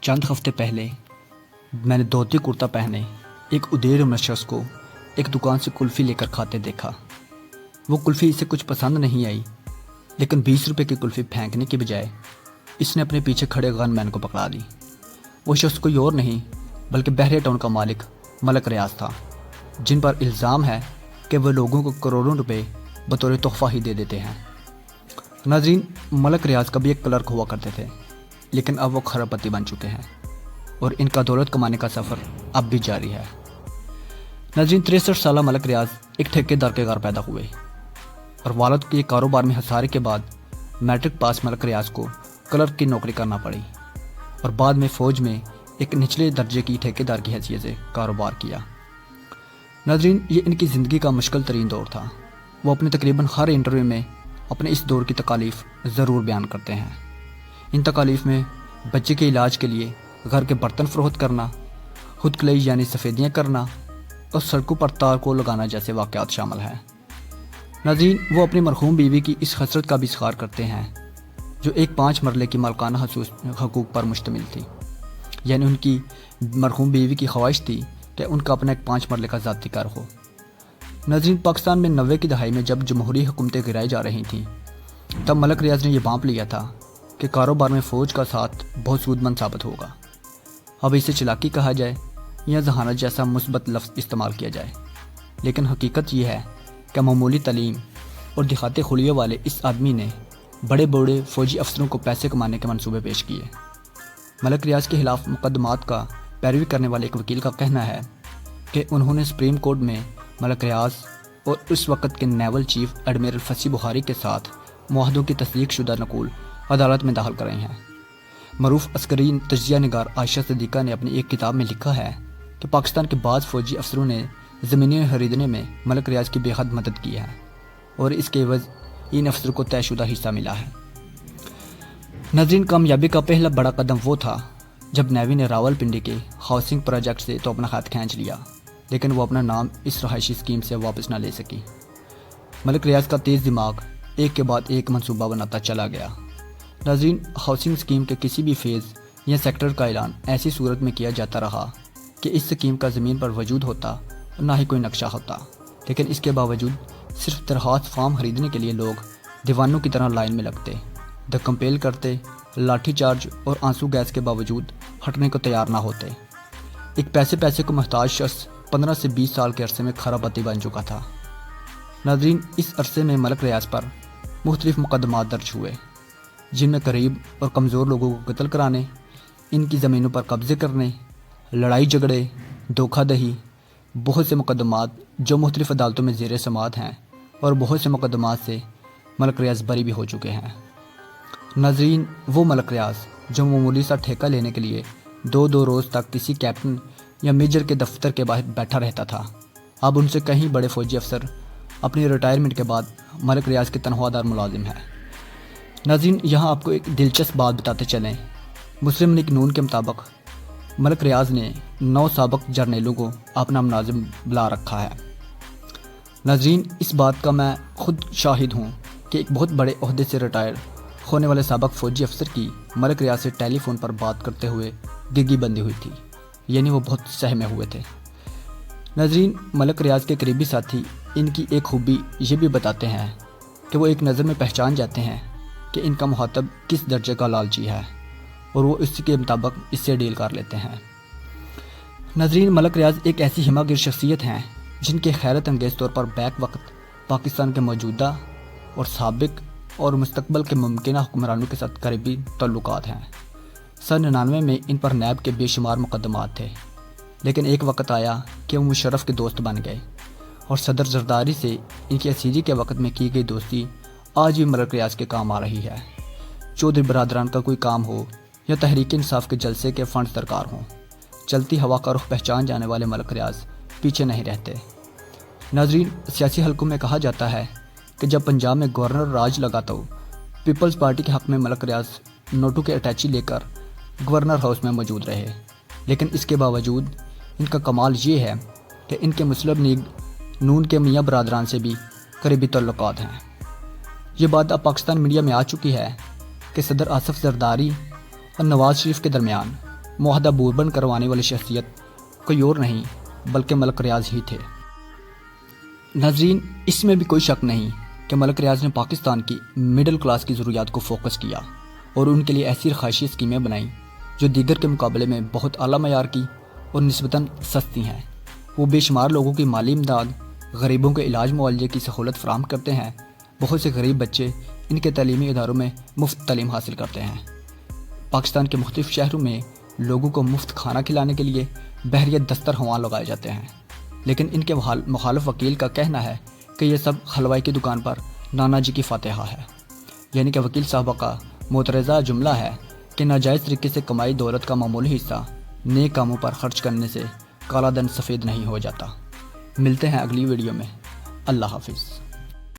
چند ہفتے پہلے میں نے دھوتی کرتا پہنے ایک ادیر عمر شخص کو ایک دکان سے کلفی لے کر کھاتے دیکھا۔ وہ کلفی اسے کچھ پسند نہیں آئی، لیکن 20 روپے کی کلفی پھینکنے کی بجائے اس نے اپنے پیچھے کھڑے گن مین کو پکڑا دی۔ وہ شخص کوئی اور نہیں بلکہ بحریہ ٹاؤن کا مالک ملک ریاض تھا، جن پر الزام ہے کہ وہ لوگوں کو کروڑوں روپے بطور تحفہ ہی دے دیتے ہیں۔ ناظرین، ملک ریاض کبھی ایک کلرک ہوا کرتے تھے، لیکن اب وہ کھرب پتی بن چکے ہیں اور ان کا دولت کمانے کا سفر اب بھی جاری ہے۔ ناظرین، 63 سالہ ملک ریاض ایک ٹھیکیدار کے گھر پیدا ہوئے اور والد کے کاروبار میں خسارے کے بعد میٹرک پاس ملک ریاض کو کلرک کی نوکری کرنا پڑی اور بعد میں فوج میں ایک نچلے درجے کی ٹھیکیدار کی حیثیت سے کاروبار کیا۔ ناظرین، یہ ان کی زندگی کا مشکل ترین دور تھا۔ وہ اپنے تقریباً ہر انٹرویو میں اپنے اس دور کی تکالیف ضرور بیان کرتے ہیں۔ ان تکالیف میں بچے کے علاج کے لیے گھر کے برتن فروخت کرنا، خود کلئی یعنی سفیدیاں کرنا اور سڑکوں پر تار کو لگانا جیسے واقعات شامل ہیں۔ ناظرین، وہ اپنی مرحوم بیوی کی اس حسرت کا بھی اظہار کرتے ہیں جو ایک 5 مرلے کی مالکانہ حقوق پر مشتمل تھی، یعنی ان کی مرحوم بیوی کی خواہش تھی کہ ان کا اپنا ایک 5 مرلے کا ذاتی گھر ہو۔ ناظرین، پاکستان میں 90 کی دہائی میں جب جمہوری حکومتیں گرائی جا رہی تھیں، تب ملک ریاض نے یہ بانپ لیا تھا کہ کاروبار میں فوج کا ساتھ بہت سود مند ثابت ہوگا۔ اب اسے چلاکی کہا جائے یا ذہانت جیسا مثبت لفظ استعمال کیا جائے، لیکن حقیقت یہ ہے کہ معمولی تعلیم اور دکھاتے خلیے والے اس آدمی نے بڑے بڑے فوجی افسروں کو پیسے کمانے کے منصوبے پیش کیے۔ ملک ریاض کے خلاف مقدمات کا پیروی کرنے والے ایک وکیل کا کہنا ہے کہ انہوں نے سپریم کورٹ میں ملک ریاض اور اس وقت کے نیول چیف ایڈمرل فصیح بخاری کے ساتھ معاہدوں کی تصدیق شدہ نقول عدالت میں داخل کرائے ہیں۔ معروف عسکری تجزیہ نگار عائشہ صدیقہ نے اپنی ایک کتاب میں لکھا ہے کہ پاکستان کے بعض فوجی افسروں نے زمینیں خریدنے میں ملک ریاض کی بے حد مدد کی ہے اور اس کے عوض ان افسروں کو طے شدہ حصہ ملا ہے۔ ناظرین، کامیابی کا پہلا بڑا قدم وہ تھا جب نیوی نے راول پنڈی کے ہاؤسنگ پروجیکٹ سے تو اپنا ہاتھ کھینچ لیا، لیکن وہ اپنا نام اس رہائشی اسکیم سے واپس نہ لے سکی۔ ملک ریاض کا تیز دماغ ایک کے بعد ایک منصوبہ بناتا چلا گیا۔ ناظرین، ہاؤسنگ اسکیم کے کسی بھی فیز یا سیکٹر کا اعلان ایسی صورت میں کیا جاتا رہا کہ اس اسکیم کا زمین پر وجود ہوتا اور نہ ہی کوئی نقشہ ہوتا، لیکن اس کے باوجود صرف درخواست فارم خریدنے کے لیے لوگ دیوانوں کی طرح لائن میں لگتے، کمپیل کرتے، لاٹھی چارج اور آنسو گیس کے باوجود ہٹنے کو تیار نہ ہوتے۔ ایک پیسے کو محتاج شخص 15 سے 20 سال کے عرصے میں کھرب پتی بن چکا تھا۔ ناظرین، اس عرصے میں ملک ریاض پر مختلف مقدمات درج ہوئے، جن میں قریب اور کمزور لوگوں کو قتل کرانے، ان کی زمینوں پر قبضے کرنے، لڑائی جھگڑے، دھوکہ دہی، بہت سے مقدمات جو مختلف عدالتوں میں زیر سماعت ہیں اور بہت سے مقدمات سے ملک ریاض بری بھی ہو چکے ہیں۔ ناظرین، وہ ملک ریاض جو معمولی سا ٹھیکہ لینے کے لیے 2 روز تک کسی کیپٹن یا میجر کے دفتر کے باہر بیٹھا رہتا تھا، اب ان سے کہیں بڑے فوجی افسر اپنی ریٹائرمنٹ کے بعد ملک ریاض کے تنخواہ دار ملازم ہیں۔ ناظرین، یہاں آپ کو ایک دلچسپ بات بتاتے چلیں، مسلم لیگ نون کے مطابق ملک ریاض نے 9 سابق جرنیلوں کو اپنا ملازم بلا رکھا ہے۔ ناظرین، اس بات کا میں خود شاہد ہوں کہ ایک بہت بڑے عہدے سے ریٹائر ہونے والے سابق فوجی افسر کی ملک ریاض سے ٹیلی فون پر بات کرتے ہوئے گگی بندی ہوئی تھی، یعنی وہ بہت سہمے ہوئے تھے۔ ناظرین، ملک ریاض کے قریبی ساتھی ان کی ایک خوبی یہ بھی بتاتے ہیں کہ وہ ایک نظر میں پہچان جاتے ہیں کہ ان کا مخاطب کس درجے کا لالچی ہے اور وہ اس کے مطابق اس سے ڈیل کر لیتے ہیں۔ ناظرین، ملک ریاض ایک ایسی ہمہ گر شخصیت ہیں جن کے حیرت انگیز طور پر بیک وقت پاکستان کے موجودہ اور سابق اور مستقبل کے ممکنہ حکمرانوں کے ساتھ قریبی تعلقات ہیں۔ سن 99 میں ان پر نیب کے بے شمار مقدمات تھے، لیکن ایک وقت آیا کہ وہ مشرف کے دوست بن گئے اور صدر زرداری سے ان کی اسیری کے وقت میں کی گئی دوستی آج بھی ملک ریاض کے کام آ رہی ہے۔ چودھری برادران کا کوئی کام ہو یا تحریک انصاف کے جلسے کے فنڈ درکار ہوں، چلتی ہوا کا رخ پہچان جانے والے ملک ریاض پیچھے نہیں رہتے۔ ناظرین، سیاسی حلقوں میں کہا جاتا ہے کہ جب پنجاب میں گورنر راج لگا تو پیپلز پارٹی کے حق میں ملک ریاض نوٹو کے اٹیچی لے کر گورنر ہاؤس میں موجود رہے، لیکن اس کے باوجود ان کا کمال یہ ہے کہ ان کے مسلم لیگ نون کے میاں برادران سے بھی قریبی تعلقات ہیں۔ یہ بات اب پاکستان میڈیا میں آ چکی ہے کہ صدر آصف زرداری اور نواز شریف کے درمیان معاہدہ بوربن کروانے والی شخصیت کوئی اور نہیں بلکہ ملک ریاض ہی تھے۔ ناظرین، اس میں بھی کوئی شک نہیں کہ ملک ریاض نے پاکستان کی مڈل کلاس کی ضروریات کو فوکس کیا اور ان کے لیے ایسی رہائشی اسکیمیں بنائیں جو دیگر کے مقابلے میں بہت اعلیٰ معیار کی اور نسبتاً سستی ہیں۔ وہ بے شمار لوگوں کی مالی امداد، غریبوں کے علاج معالجے کی سہولت فراہم کرتے ہیں۔ بہت سے غریب بچے ان کے تعلیمی اداروں میں مفت تعلیم حاصل کرتے ہیں۔ پاکستان کے مختلف شہروں میں لوگوں کو مفت کھانا کھلانے کے لیے بحریت دسترخواں لگائے جاتے ہیں، لیکن ان کے مخالف وکیل کا کہنا ہے کہ یہ سب حلوائی کی دکان پر نانا جی کی فاتحہ ہے۔ یعنی کہ وکیل صاحبہ کا مترجمہ جملہ ہے کہ ناجائز طریقے سے کمائی دولت کا معمولی حصہ نیک کاموں پر خرچ کرنے سے کالا دھن سفید نہیں ہو جاتا۔ ملتے ہیں اگلی ویڈیو میں۔ اللہ حافظ۔